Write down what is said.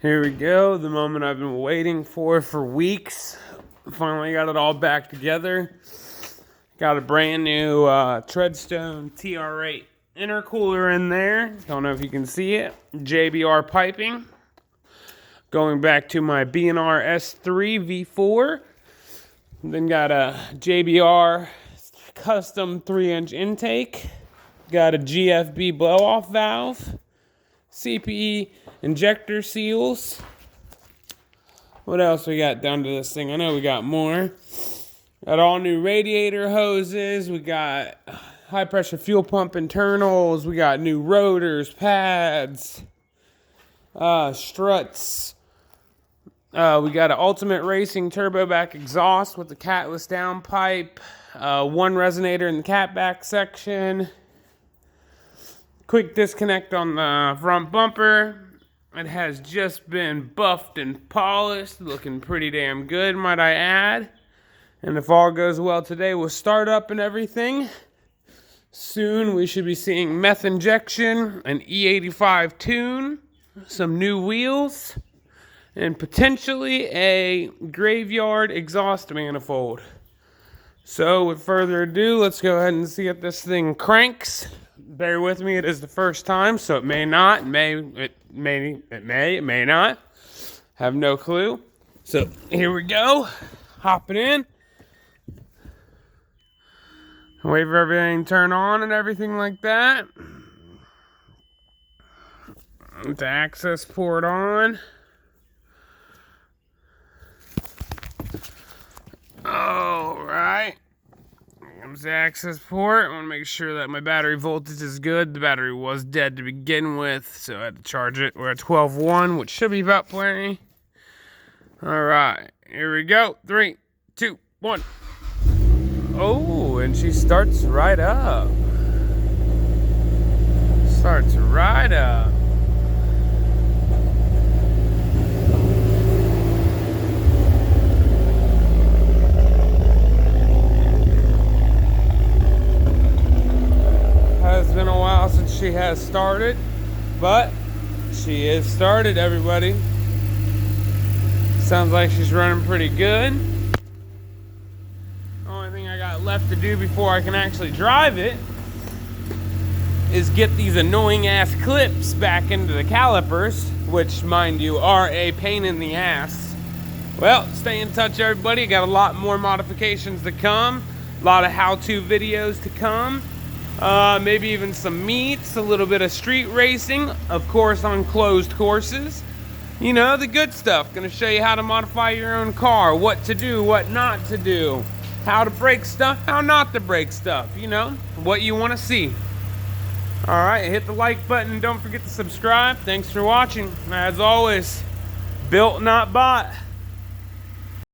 Here we go, the moment I've been waiting for weeks. Finally got it all back together. Got a brand new Treadstone TR8 intercooler in there. Don't know if you can see it. JBR piping. Going back to my B&R S3 V4. Then got a JBR custom 3-inch intake. Got a GFB blow-off valve. CPE injector seals. What else we got done to this thing? I know we got more. Got all new radiator hoses. We got high pressure fuel pump internals. We got new rotors, pads, struts. We got an Ultimate Racing turbo back exhaust with the catless downpipe. One resonator in the catback section. Quick disconnect on the front bumper. It has just been buffed and polished, looking pretty damn good, might I add. And if all goes well today with startup and everything, soon we should be seeing meth injection, an E85 tune, some new wheels, and potentially a graveyard exhaust manifold. So with further ado, let's go ahead and see if this thing cranks. Bear with me, it is the first time, so it may not, it may not. Have no clue. So here we go, hopping in. Wait for everything to turn on and everything like that. The access port on. All right. Comes the access port. I want to make sure that my battery voltage is good. The battery was dead to begin with, so I had to charge it. We're at 12.1, which should be about plenty. All right, here we go. 3, 2, 1. Oh, and she starts right up. Starts right up. Has been a while since she has started, but she is started, everybody. Sounds like she's running pretty good. Only thing I got left to do before I can actually drive it is get these annoying ass clips back into the calipers, which, mind you, are a pain in the ass. Well, stay in touch, everybody. Got a lot more modifications to come, a lot of how-to videos to come. Maybe even some meets, a little bit of street racing, of course on closed courses. You know, the good stuff. Gonna show you how to modify your own car, what to do, what not to do, how to break stuff, how not to break stuff, you know, what you want to see. Alright, hit the like button, don't forget to subscribe. Thanks for watching. As always, built not bought.